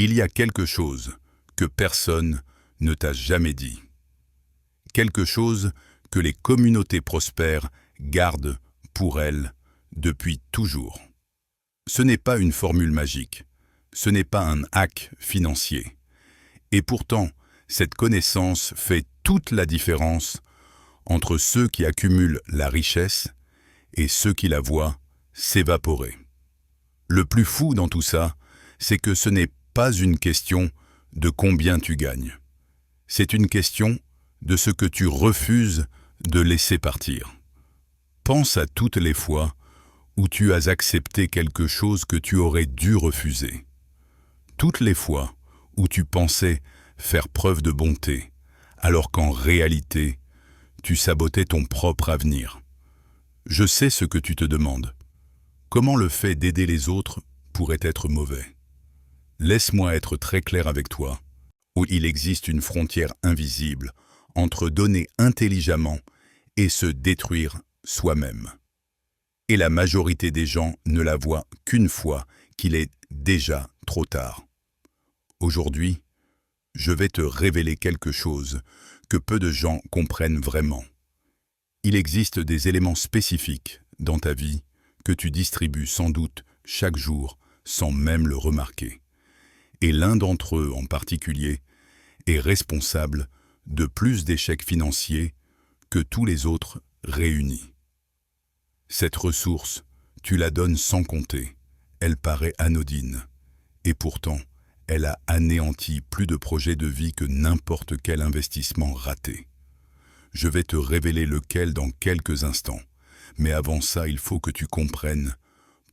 Il y a quelque chose que personne ne t'a jamais dit. Quelque chose que les communautés prospères gardent pour elles depuis toujours. Ce n'est pas une formule magique, ce n'est pas un hack financier. Et pourtant, cette connaissance fait toute la différence entre ceux qui accumulent la richesse et ceux qui la voient s'évaporer. Le plus fou dans tout ça, c'est que ce n'est pas une question de combien tu gagnes. C'est une question de ce que tu refuses de laisser partir. Pense à toutes les fois où tu as accepté quelque chose que tu aurais dû refuser. Toutes les fois où tu pensais faire preuve de bonté, alors qu'en réalité, tu sabotais ton propre avenir. Je sais ce que tu te demandes. Comment le fait d'aider les autres pourrait être mauvais? Laisse-moi être très clair avec toi, où il existe une frontière invisible entre donner intelligemment et se détruire soi-même. Et la majorité des gens ne la voient qu'une fois qu'il est déjà trop tard. Aujourd'hui, je vais te révéler quelque chose que peu de gens comprennent vraiment. Il existe des éléments spécifiques dans ta vie que tu distribues sans doute chaque jour sans même le remarquer. Et l'un d'entre eux en particulier est responsable de plus d'échecs financiers que tous les autres réunis. Cette ressource, tu la donnes sans compter. Elle paraît anodine. Et pourtant, elle a anéanti plus de projets de vie que n'importe quel investissement raté. Je vais te révéler lequel dans quelques instants. Mais avant ça, il faut que tu comprennes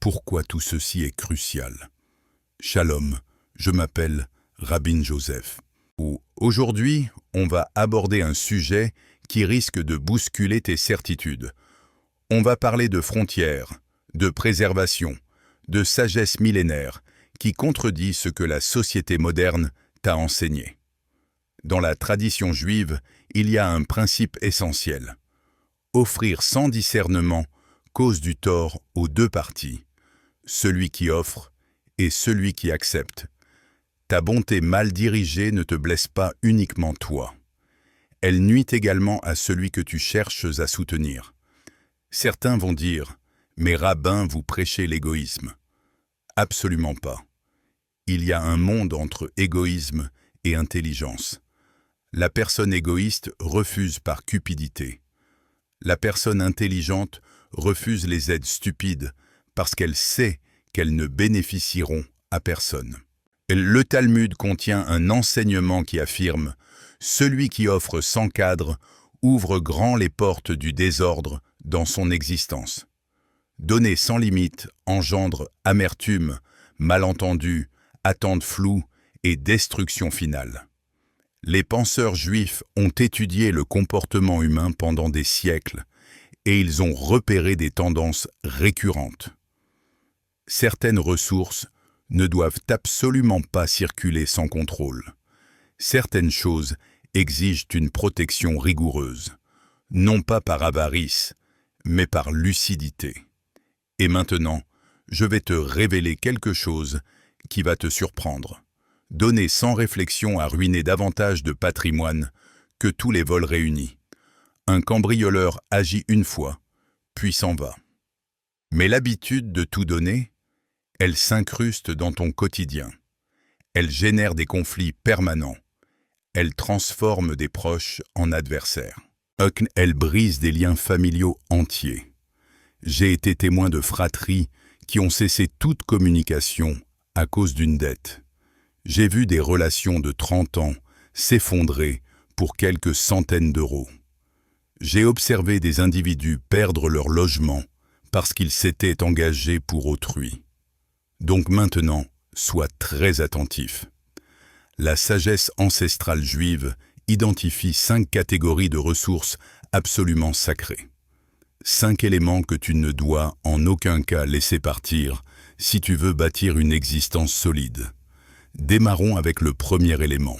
pourquoi tout ceci est crucial. Shalom, je m'appelle Rabin Joseph. Aujourd'hui, on va aborder un sujet qui risque de bousculer tes certitudes. On va parler de frontières, de préservation, de sagesse millénaire qui contredit ce que la société moderne t'a enseigné. Dans la tradition juive, il y a un principe essentiel. Offrir sans discernement cause du tort aux deux parties, celui qui offre et celui qui accepte. Ta bonté mal dirigée ne te blesse pas uniquement toi. Elle nuit également à celui que tu cherches à soutenir. Certains vont dire « Mais rabbin, vous prêchez l'égoïsme ». Absolument pas. Il y a un monde entre égoïsme et intelligence. La personne égoïste refuse par cupidité. La personne intelligente refuse les aides stupides parce qu'elle sait qu'elles ne bénéficieront à personne. Le Talmud contient un enseignement qui affirme « Celui qui offre sans cadre ouvre grand les portes du désordre dans son existence. Donner sans limite engendre amertume, malentendu, attente floue et destruction finale. » Les penseurs juifs ont étudié le comportement humain pendant des siècles et ils ont repéré des tendances récurrentes. Certaines ressources ne doivent absolument pas circuler sans contrôle. Certaines choses exigent une protection rigoureuse, non pas par avarice, mais par lucidité. Et maintenant, je vais te révéler quelque chose qui va te surprendre. Donner sans réflexion a ruiné davantage de patrimoine que tous les vols réunis. Un cambrioleur agit une fois, puis s'en va. Mais l'habitude de tout donner, elle s'incruste dans ton quotidien. Elle génère des conflits permanents. Elle transforme des proches en adversaires. Elle brise des liens familiaux entiers. J'ai été témoin de fratries qui ont cessé toute communication à cause d'une dette. J'ai vu des relations de 30 ans s'effondrer pour quelques centaines d'euros. J'ai observé des individus perdre leur logement parce qu'ils s'étaient engagés pour autrui. Donc maintenant, sois très attentif. La sagesse ancestrale juive identifie 5 catégories de ressources absolument sacrées. 5 éléments que tu ne dois en aucun cas laisser partir si tu veux bâtir une existence solide. Démarrons avec le premier élément.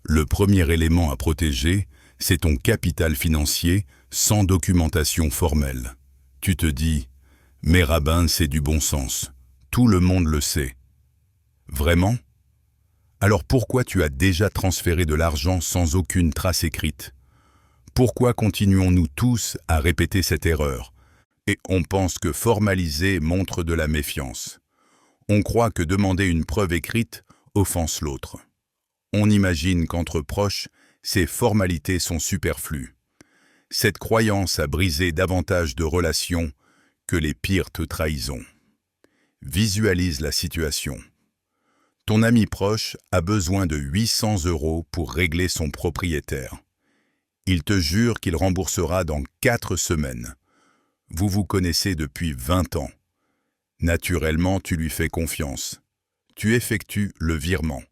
Le premier élément à protéger, c'est ton capital financier sans documentation formelle. Tu te dis « Mais rabbin, c'est du bon sens. Tout le monde le sait. » Vraiment? Alors pourquoi tu as déjà transféré de l'argent sans aucune trace écrite? Pourquoi continuons-nous tous à répéter cette erreur? Et on pense que formaliser montre de la méfiance. On croit que demander une preuve écrite offense l'autre. On imagine qu'entre proches, ces formalités sont superflues. Cette croyance a brisé davantage de relations que les pires trahisons. Visualise la situation. Ton ami proche a besoin de 800 € pour régler son propriétaire. Il te jure qu'il remboursera dans 4 semaines. Vous vous connaissez depuis 20 ans. Naturellement, tu lui fais confiance. Tu effectues le virement.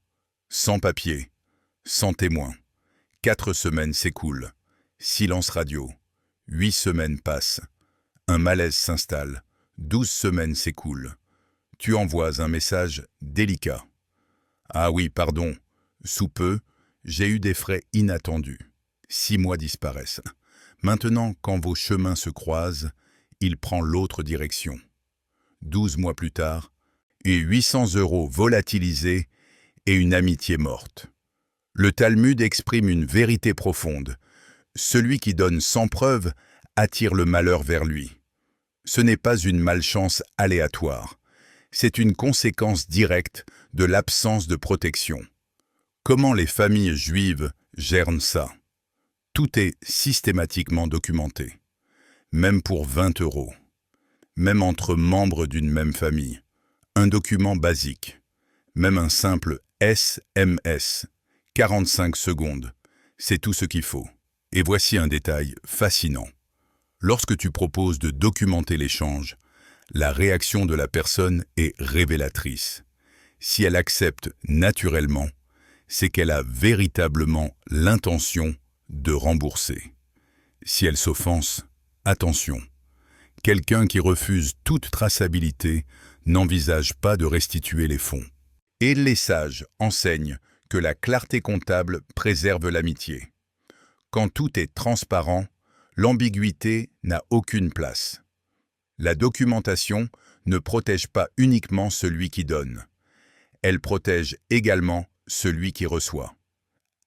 Sans papier, sans témoin. 4 semaines s'écoulent. Silence radio. 8 semaines passent. Un malaise s'installe. 12 semaines s'écoulent. Tu envoies un message délicat. Ah oui, pardon. Sous peu, j'ai eu des frais inattendus. 6 mois disparaissent. Maintenant, quand vos chemins se croisent, il prend l'autre direction. 12 mois plus tard, et 800 € volatilisés et une amitié morte. Le Talmud exprime une vérité profonde. Celui qui donne sans preuve attire le malheur vers lui. Ce n'est pas une malchance aléatoire. C'est une conséquence directe de l'absence de protection. Comment les familles juives gèrent ça? Tout est systématiquement documenté. Même pour 20 €. Même entre membres d'une même famille. Un document basique. Même un simple SMS. 45 secondes. C'est tout ce qu'il faut. Et voici un détail fascinant. Lorsque tu proposes de documenter l'échange, la réaction de la personne est révélatrice. Si elle accepte naturellement, c'est qu'elle a véritablement l'intention de rembourser. Si elle s'offense, attention. Quelqu'un qui refuse toute traçabilité n'envisage pas de restituer les fonds. Et les sages enseignent que la clarté comptable préserve l'amitié. Quand tout est transparent, l'ambiguïté n'a aucune place. La documentation ne protège pas uniquement celui qui donne. Elle protège également celui qui reçoit.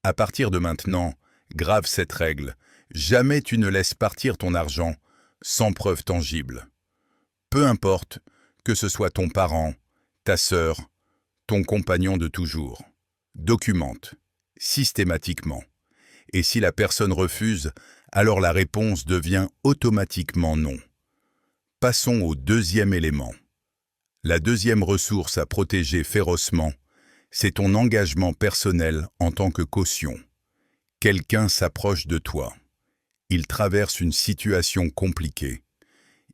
À partir de maintenant, grave cette règle. Jamais tu ne laisses partir ton argent sans preuve tangible. Peu importe que ce soit ton parent, ta sœur, ton compagnon de toujours. Documente, systématiquement. Et si la personne refuse, alors la réponse devient automatiquement non. Passons au deuxième élément. La deuxième ressource à protéger férocement, c'est ton engagement personnel en tant que caution. Quelqu'un s'approche de toi. Il traverse une situation compliquée.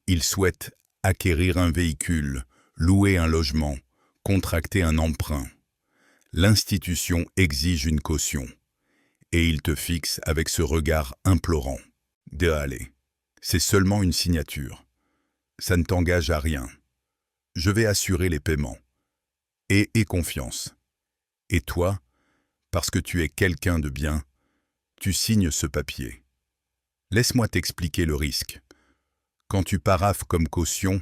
Il souhaite acquérir un véhicule, louer un logement, contracter un emprunt. L'institution exige une caution. Et il te fixe avec ce regard implorant. Allez, c'est seulement une signature. Ça ne t'engage à rien. Je vais assurer les paiements. Et aie confiance. Et toi, parce que tu es quelqu'un de bien, tu signes ce papier. Laisse-moi t'expliquer le risque. Quand tu paraphes comme caution,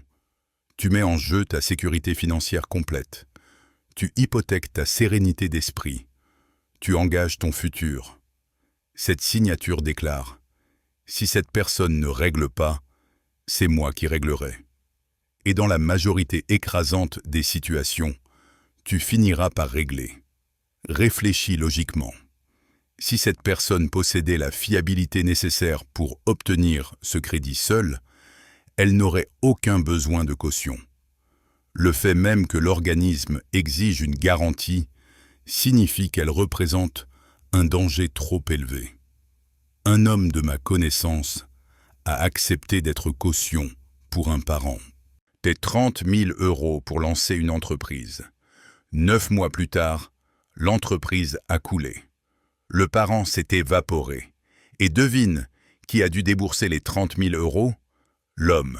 tu mets en jeu ta sécurité financière complète. Tu hypothèques ta sérénité d'esprit. Tu engages ton futur. Cette signature déclare « Si cette personne ne règle pas, c'est moi qui réglerai. » Et dans la majorité écrasante des situations, tu finiras par régler. Réfléchis logiquement. Si cette personne possédait la fiabilité nécessaire pour obtenir ce crédit seule, elle n'aurait aucun besoin de caution. Le fait même que l'organisme exige une garantie signifie qu'elle représente un danger trop élevé. Un homme de ma connaissance a accepté d'être caution pour un parent. Tes 30 000 € pour lancer une entreprise. 9 mois plus tard, l'entreprise a coulé. Le parent s'est évaporé. Et devine qui a dû débourser les 30 000 €? L'homme.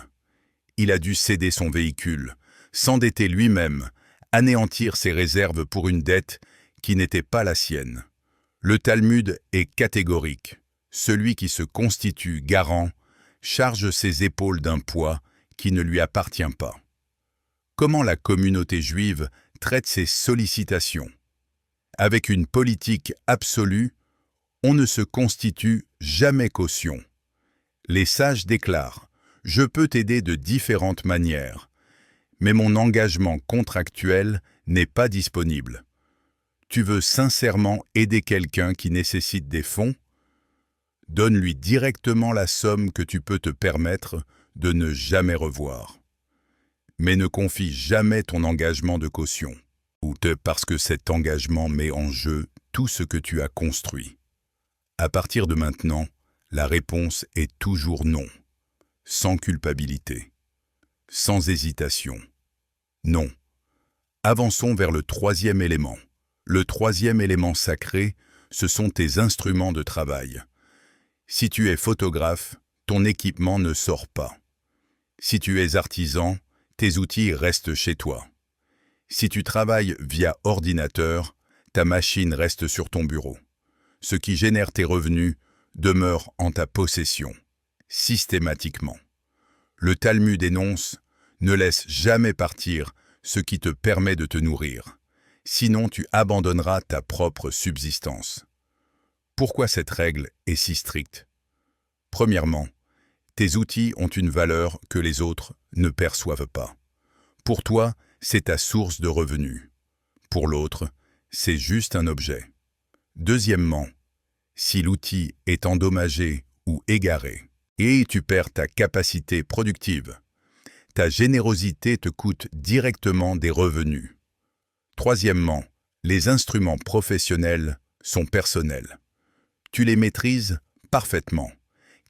Il a dû céder son véhicule, s'endetter lui-même, anéantir ses réserves pour une dette qui n'était pas la sienne. Le Talmud est catégorique. Celui qui se constitue garant charge ses épaules d'un poids qui ne lui appartient pas. Comment la communauté juive traite ces sollicitations? Avec une politique absolue, on ne se constitue jamais caution. Les sages déclarent « Je peux t'aider de différentes manières, mais mon engagement contractuel n'est pas disponible. Tu veux sincèrement aider quelqu'un qui nécessite des fonds? Donne-lui directement la somme que tu peux te permettre de ne jamais revoir. Mais ne confie jamais ton engagement de caution, parce que cet engagement met en jeu tout ce que tu as construit. À partir de maintenant, la réponse est toujours non, sans culpabilité, sans hésitation. Non. Avançons vers le troisième élément. Le troisième élément sacré, ce sont tes instruments de travail. Si tu es photographe, ton équipement ne sort pas. Si tu es artisan, tes outils restent chez toi. Si tu travailles via ordinateur, ta machine reste sur ton bureau. Ce qui génère tes revenus demeure en ta possession, systématiquement. Le Talmud énonce « Ne laisse jamais partir ce qui te permet de te nourrir, sinon tu abandonneras ta propre subsistance. » Pourquoi cette règle est si stricte? Premièrement, tes outils ont une valeur que les autres ne perçoivent pas. Pour toi, c'est ta source de revenus. Pour l'autre, c'est juste un objet. Deuxièmement, si l'outil est endommagé ou égaré, et tu perds ta capacité productive, ta générosité te coûte directement des revenus. Troisièmement, les instruments professionnels sont personnels. Tu les maîtrises parfaitement.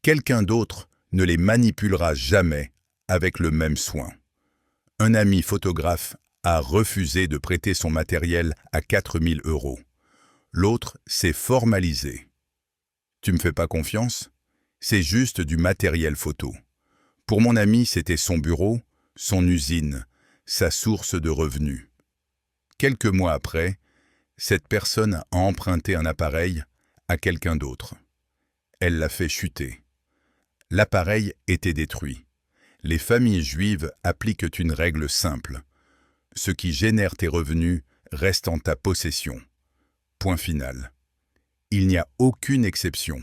Quelqu'un d'autre ne les manipulera jamais avec le même soin. Un ami photographe a refusé de prêter son matériel à 4 000 €. L'autre s'est formalisé. Tu me fais pas confiance? C'est juste du matériel photo. Pour mon ami, c'était son bureau, son usine, sa source de revenus. Quelques mois après, cette personne a emprunté un appareil à quelqu'un d'autre. Elle l'a fait chuter. L'appareil était détruit. Les familles juives appliquent une règle simple. Ce qui génère tes revenus reste en ta possession. Point final. Il n'y a aucune exception.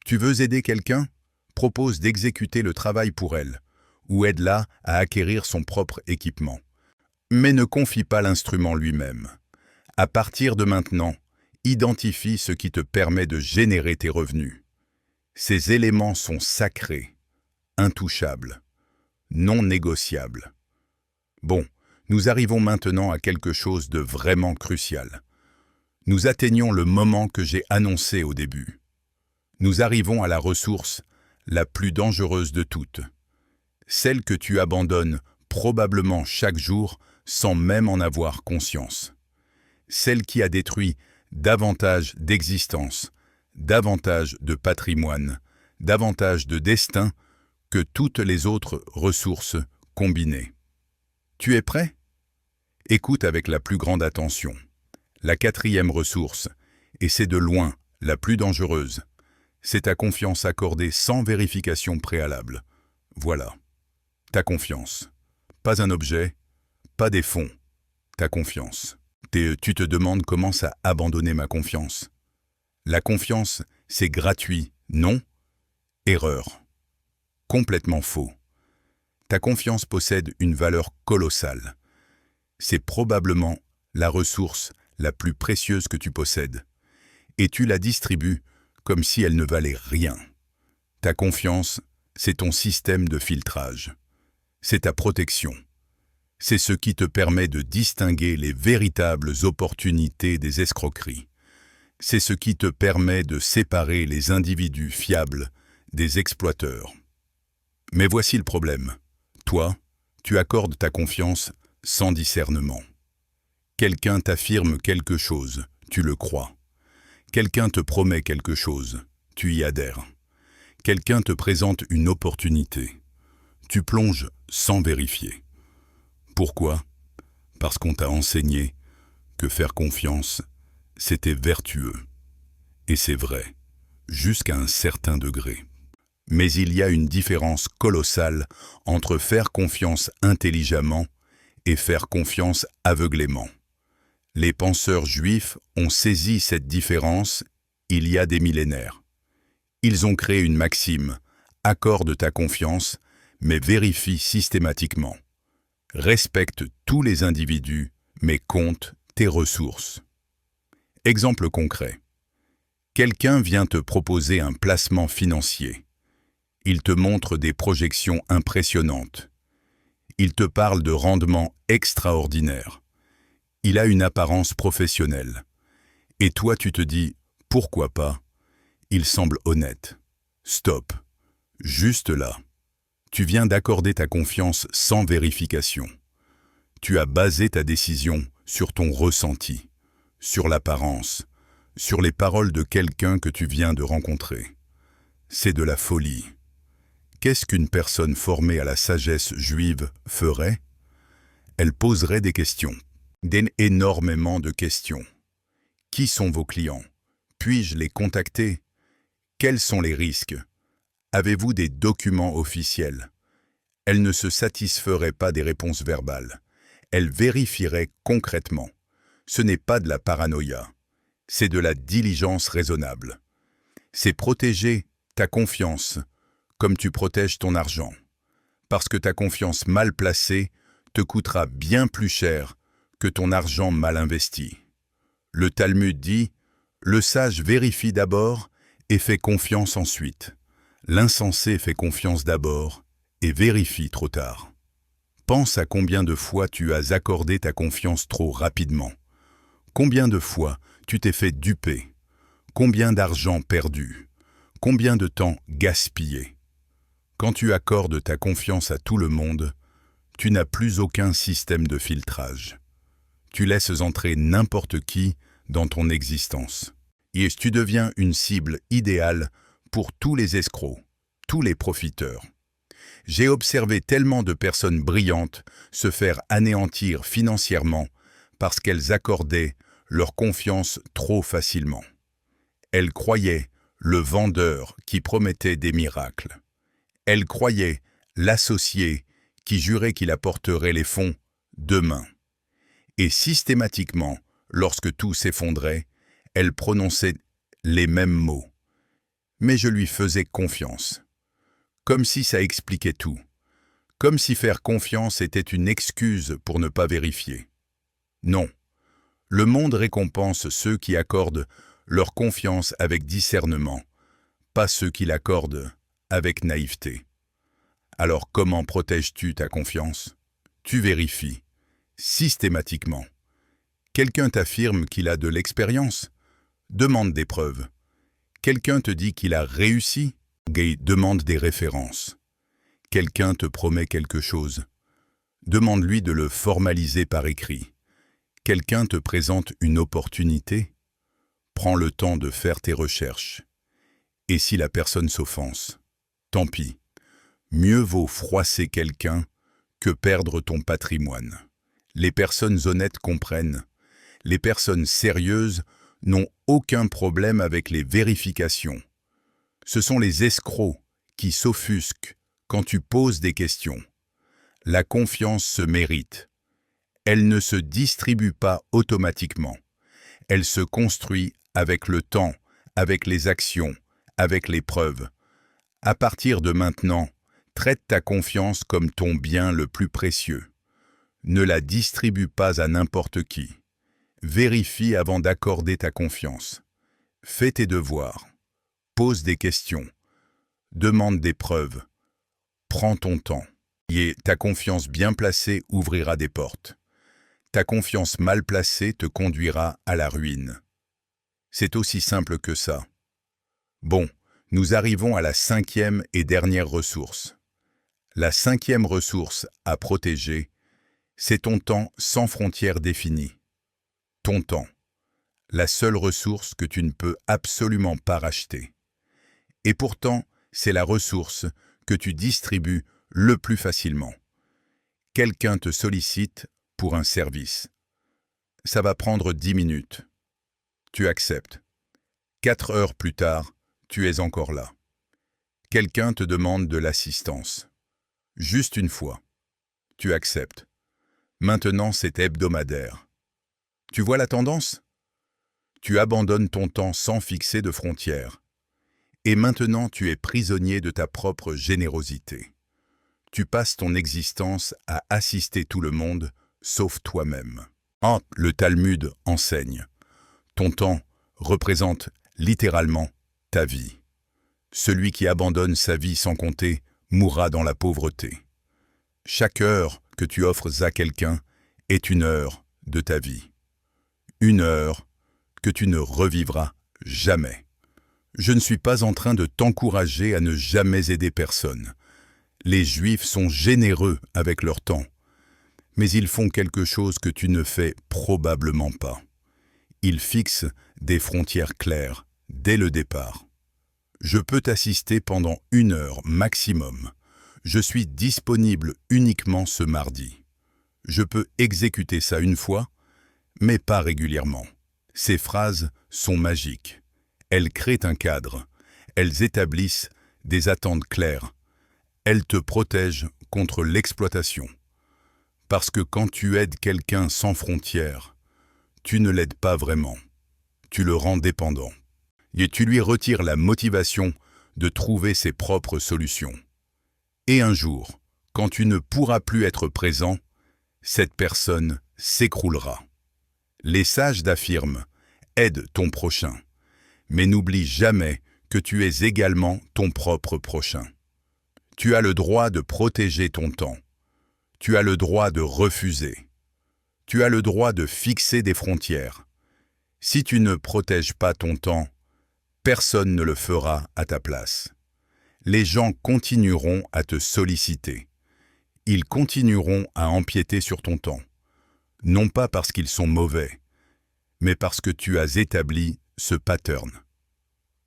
Tu veux aider quelqu'un? Propose d'exécuter le travail pour elle, ou aide-la à acquérir son propre équipement. Mais ne confie pas l'instrument lui-même. À partir de maintenant, identifie ce qui te permet de générer tes revenus. Ces éléments sont sacrés, intouchables, non négociables. Bon, nous arrivons maintenant à quelque chose de vraiment crucial. Nous atteignons le moment que j'ai annoncé au début. Nous arrivons à la ressource la plus dangereuse de toutes, celle que tu abandonnes probablement chaque jour sans même en avoir conscience. Celle qui a détruit davantage d'existence, davantage de patrimoine, davantage de destin que toutes les autres ressources combinées. Tu es prêt? Écoute avec la plus grande attention. La quatrième ressource, et c'est de loin la plus dangereuse, c'est ta confiance accordée sans vérification préalable. Voilà, ta confiance. Pas un objet, pas des fonds, ta confiance. Tu te demandes comment ça a abandonné ma confiance. La confiance, c'est gratuit, non? Erreur. Complètement faux. Ta confiance possède une valeur colossale. C'est probablement la ressource la plus précieuse que tu possèdes. Et tu la distribues comme si elle ne valait rien. Ta confiance, c'est ton système de filtrage. C'est ta protection. C'est ce qui te permet de distinguer les véritables opportunités des escroqueries. C'est ce qui te permet de séparer les individus fiables des exploiteurs. Mais voici le problème. Toi, tu accordes ta confiance sans discernement. Quelqu'un t'affirme quelque chose, tu le crois. Quelqu'un te promet quelque chose, tu y adhères. Quelqu'un te présente une opportunité. Tu plonges sans vérifier. Pourquoi? Parce qu'on t'a enseigné que faire confiance, c'était vertueux. Et c'est vrai, jusqu'à un certain degré. Mais il y a une différence colossale entre faire confiance intelligemment et faire confiance aveuglément. Les penseurs juifs ont saisi cette différence il y a des millénaires. Ils ont créé une maxime: accorde ta confiance, mais vérifie systématiquement. Respecte tous les individus, mais compte tes ressources. Exemple concret. Quelqu'un vient te proposer un placement financier. Il te montre des projections impressionnantes. Il te parle de rendements extraordinaires. Il a une apparence professionnelle. Et toi, tu te dis « pourquoi pas ?» Il semble honnête. Stop. Juste là. Tu viens d'accorder ta confiance sans vérification. Tu as basé ta décision sur ton ressenti, sur l'apparence, sur les paroles de quelqu'un que tu viens de rencontrer. C'est de la folie. Qu'est-ce qu'une personne formée à la sagesse juive ferait? Elle poserait des questions, énormément de questions. Qui sont vos clients? Puis-je les contacter? Quels sont les risques? Avez-vous des documents officiels? Elle ne se satisferait pas des réponses verbales. Elle vérifierait concrètement. Ce n'est pas de la paranoïa, c'est de la diligence raisonnable. C'est protéger ta confiance comme tu protèges ton argent. Parce que ta confiance mal placée te coûtera bien plus cher que ton argent mal investi. Le Talmud dit « Le sage vérifie d'abord et fait confiance ensuite. L'insensé fait confiance d'abord et vérifie trop tard. » Pense à combien de fois tu as accordé ta confiance trop rapidement. Combien de fois tu t'es fait duper. Combien d'argent perdu. Combien de temps gaspillé. Quand tu accordes ta confiance à tout le monde, tu n'as plus aucun système de filtrage. Tu laisses entrer n'importe qui dans ton existence. Et tu deviens une cible idéale pour tous les escrocs, tous les profiteurs. J'ai observé tellement de personnes brillantes se faire anéantir financièrement parce qu'elles accordaient leur confiance trop facilement. Elles croyaient le vendeur qui promettait des miracles. Elles croyaient l'associé qui jurait qu'il apporterait les fonds demain. Et systématiquement, lorsque tout s'effondrait, elles prononçaient les mêmes mots. Mais je lui faisais confiance. Comme si ça expliquait tout. Comme si faire confiance était une excuse pour ne pas vérifier. Non. Le monde récompense ceux qui accordent leur confiance avec discernement, pas ceux qui l'accordent avec naïveté. Alors comment protèges-tu ta confiance? Tu vérifies, systématiquement. Quelqu'un t'affirme qu'il a de l'expérience? Demande des preuves. Quelqu'un te dit qu'il a réussi? Demande des références. Quelqu'un te promet quelque chose? Demande-lui de le formaliser par écrit. Quelqu'un te présente une opportunité? Prends le temps de faire tes recherches. Et si la personne s'offense? Tant pis. Mieux vaut froisser quelqu'un que perdre ton patrimoine. Les personnes honnêtes comprennent. Les personnes sérieuses n'ont aucun problème avec les vérifications. Ce sont les escrocs qui s'offusquent quand tu poses des questions. La confiance se mérite. Elle ne se distribue pas automatiquement. Elle se construit avec le temps, avec les actions, avec les preuves. À partir de maintenant, traite ta confiance comme ton bien le plus précieux. Ne la distribue pas à n'importe qui. Vérifie avant d'accorder ta confiance. Fais tes devoirs. Pose des questions. Demande des preuves. Prends ton temps. Et ta confiance bien placée ouvrira des portes. Ta confiance mal placée te conduira à la ruine. C'est aussi simple que ça. Bon, nous arrivons à la 5e et dernière ressource. La 5e ressource à protéger, c'est ton temps sans frontières définies. Ton temps, la seule ressource que tu ne peux absolument pas racheter. Et pourtant, c'est la ressource que tu distribues le plus facilement. Quelqu'un te sollicite pour un service. Ça va prendre 10 minutes. Tu acceptes. 4 heures plus tard, tu es encore là. Quelqu'un te demande de l'assistance. Juste une fois. Tu acceptes. Maintenant, c'est hebdomadaire. Tu vois la tendance? Tu abandonnes ton temps sans fixer de frontières. Et maintenant tu es prisonnier de ta propre générosité. Tu passes ton existence à assister tout le monde, sauf toi-même. Le Talmud enseigne. Ton temps représente littéralement ta vie. Celui qui abandonne sa vie sans compter mourra dans la pauvreté. Chaque heure que tu offres à quelqu'un est une heure de ta vie. Une heure que tu ne revivras jamais. Je ne suis pas en train de t'encourager à ne jamais aider personne. Les Juifs sont généreux avec leur temps, mais ils font quelque chose que tu ne fais probablement pas. Ils fixent des frontières claires dès le départ. Je peux t'assister pendant 1 heure maximum. Je suis disponible uniquement ce mardi. Je peux exécuter ça une fois, mais pas régulièrement. Ces phrases sont magiques. Elles créent un cadre. Elles établissent des attentes claires. Elles te protègent contre l'exploitation. Parce que quand tu aides quelqu'un sans frontières, tu ne l'aides pas vraiment. Tu le rends dépendant. Et tu lui retires la motivation de trouver ses propres solutions. Et un jour, quand tu ne pourras plus être présent, cette personne s'écroulera. Les sages affirment « aide ton prochain », mais n'oublie jamais que tu es également ton propre prochain. Tu as le droit de protéger ton temps. Tu as le droit de refuser. Tu as le droit de fixer des frontières. Si tu ne protèges pas ton temps, personne ne le fera à ta place. Les gens continueront à te solliciter. Ils continueront à empiéter sur ton temps. Non pas parce qu'ils sont mauvais, mais parce que tu as établi ce pattern.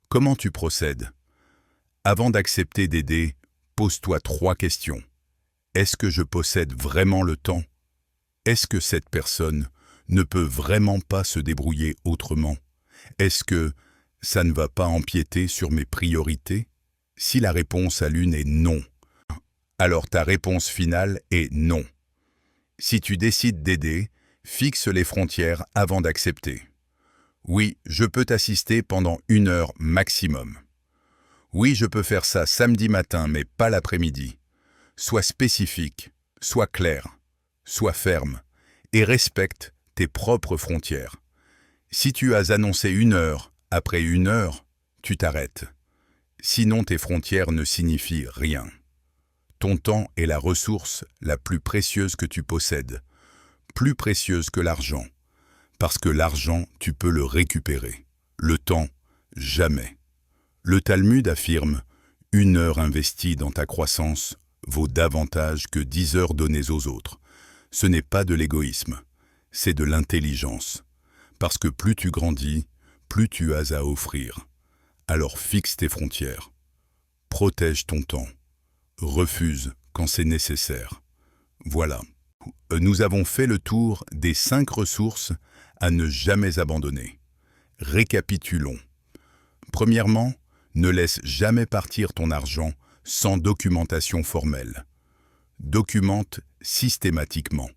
Comment tu procèdes? Avant d'accepter d'aider, pose-toi 3 questions. Est-ce que je possède vraiment le temps? Est-ce que cette personne ne peut vraiment pas se débrouiller autrement? Est-ce que ça ne va pas empiéter sur mes priorités? Si la réponse à l'une est non, alors ta réponse finale est non. Si tu décides d'aider, fixe les frontières avant d'accepter. Oui, je peux t'assister pendant 1 heure maximum. Oui, je peux faire ça samedi matin, mais pas l'après-midi. Sois spécifique, sois clair, sois ferme et respecte tes propres frontières. Si tu as annoncé 1 heure, après 1 heure, tu t'arrêtes. Sinon tes frontières ne signifient rien. Ton temps est la ressource la plus précieuse que tu possèdes, plus précieuse que l'argent, parce que l'argent, tu peux le récupérer. Le temps, jamais. Le Talmud affirme « 1 heure investie dans ta croissance vaut davantage que 10 heures données aux autres ». Ce n'est pas de l'égoïsme, c'est de l'intelligence. Parce que plus tu grandis, plus tu as à offrir. Alors fixe tes frontières. Protège ton temps. Refuse quand c'est nécessaire. Voilà. Nous avons fait le tour des 5 ressources à ne jamais abandonner. Récapitulons. Premièrement, ne laisse jamais partir ton argent sans documentation formelle. Documente systématiquement.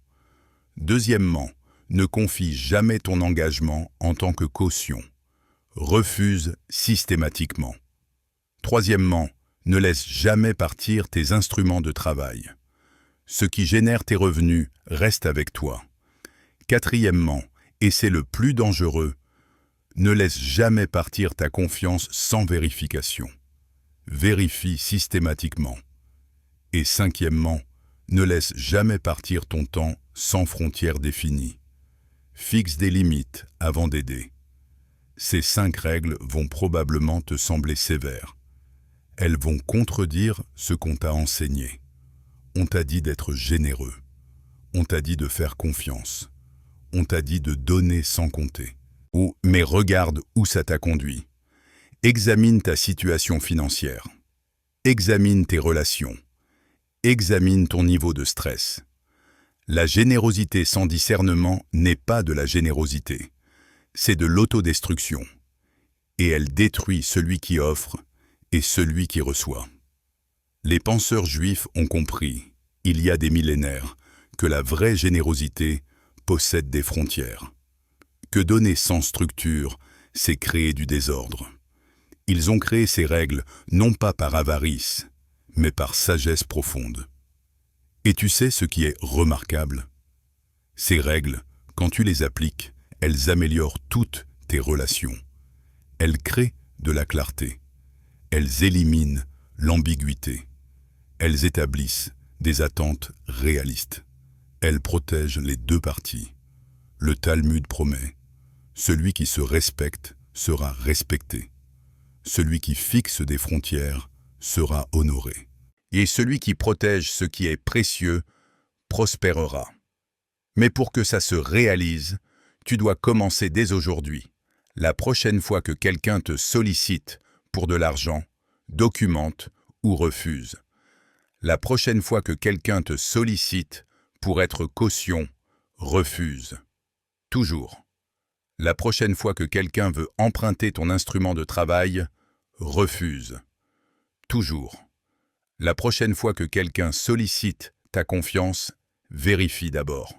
Deuxièmement, ne confie jamais ton engagement en tant que caution. Refuse systématiquement. Troisièmement, ne laisse jamais partir tes instruments de travail. Ce qui génère tes revenus reste avec toi. Quatrièmement, et c'est le plus dangereux, ne laisse jamais partir ta confiance sans vérification. Vérifie systématiquement. Et cinquièmement, ne laisse jamais partir ton temps sans frontières définies. Fixe des limites avant d'aider. Ces 5 règles vont probablement te sembler sévères. Elles vont contredire ce qu'on t'a enseigné. On t'a dit d'être généreux. On t'a dit de faire confiance. On t'a dit de donner sans compter. Mais regarde où ça t'a conduit. Examine ta situation financière. Examine tes relations. Examine ton niveau de stress. La générosité sans discernement n'est pas de la générosité. C'est de l'autodestruction. Et elle détruit celui qui offre et celui qui reçoit. Les penseurs juifs ont compris, il y a des millénaires, que la vraie générosité possède des frontières. que donner sans structure, c'est créer du désordre. Ils ont créé ces règles non pas par avarice, mais par sagesse profonde. Et tu sais ce qui est remarquable? Ces règles, quand tu les appliques, elles améliorent toutes tes relations. Elles créent de la clarté. Elles éliminent l'ambiguïté. Elles établissent des attentes réalistes. Elles protègent les deux parties. Le Talmud promet: celui qui se respecte sera respecté. Celui qui fixe des frontières sera honoré. Et celui qui protège ce qui est précieux prospérera. Mais pour que ça se réalise, tu dois commencer dès aujourd'hui. La prochaine fois que quelqu'un te sollicite pour de l'argent, documente ou refuse. La prochaine fois que quelqu'un te sollicite pour être caution, refuse. Toujours. La prochaine fois que quelqu'un veut emprunter ton instrument de travail, refuse. Toujours. La prochaine fois que quelqu'un sollicite ta confiance, vérifie d'abord.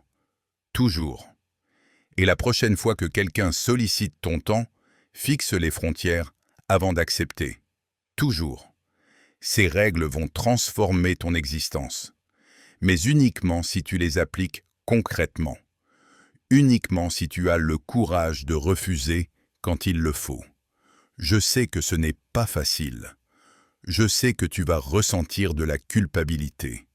Toujours. Et la prochaine fois que quelqu'un sollicite ton temps, fixe les frontières avant d'accepter. Toujours. Ces règles vont transformer ton existence, mais uniquement si tu les appliques concrètement. Uniquement si tu as le courage de refuser quand il le faut. Je sais que ce n'est pas facile. Je sais que tu vas ressentir de la culpabilité.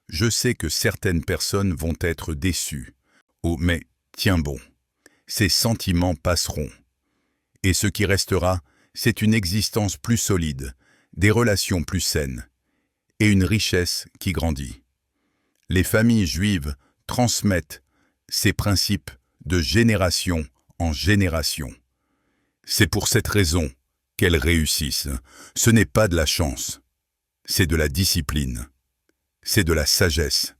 Je sais que certaines personnes vont être déçues. Oh, mais tiens bon, ces sentiments passeront. Et ce qui restera, c'est une existence plus solide, des relations plus saines, et une richesse qui grandit. Les familles juives transmettent ces principes de génération en génération. C'est pour cette raison qu'elles réussissent. Ce n'est pas de la chance, c'est de la discipline, c'est de la sagesse.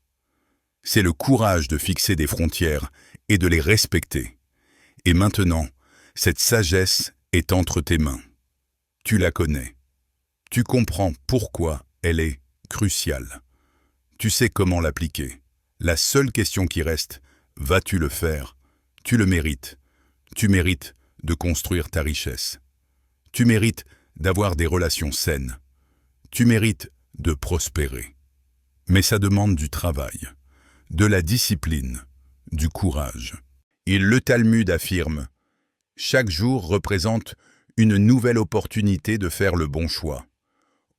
C'est le courage de fixer des frontières et de les respecter. Et maintenant, cette sagesse est entre tes mains. Tu la connais. Tu comprends pourquoi elle est cruciale. Tu sais comment l'appliquer. La seule question qui reste: vas-tu le faire? Tu le mérites. Tu mérites de construire ta richesse. Tu mérites d'avoir des relations saines. Tu mérites de prospérer. Mais ça demande du travail, de la discipline, du courage. Et le Talmud affirme: chaque jour représente une nouvelle opportunité de faire le bon choix.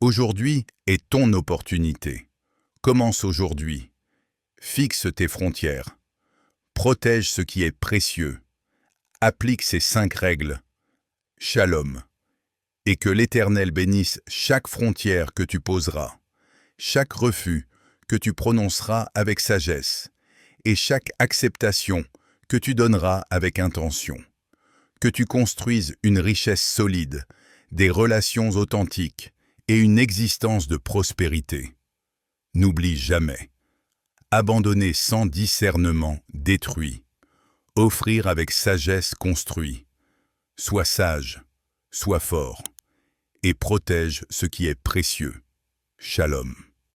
Aujourd'hui est ton opportunité. Commence aujourd'hui. Fixe tes frontières. Protège ce qui est précieux. Applique ces 5 règles. Shalom. Et que l'Éternel bénisse chaque frontière que tu poseras, chaque refus que tu prononceras avec sagesse, et chaque acceptation que tu donneras avec intention. Que tu construises une richesse solide, des relations authentiques et une existence de prospérité. N'oublie jamais: abandonner sans discernement détruit, offrir avec sagesse construit. Sois sage, sois fort, et protège ce qui est précieux. Shalom.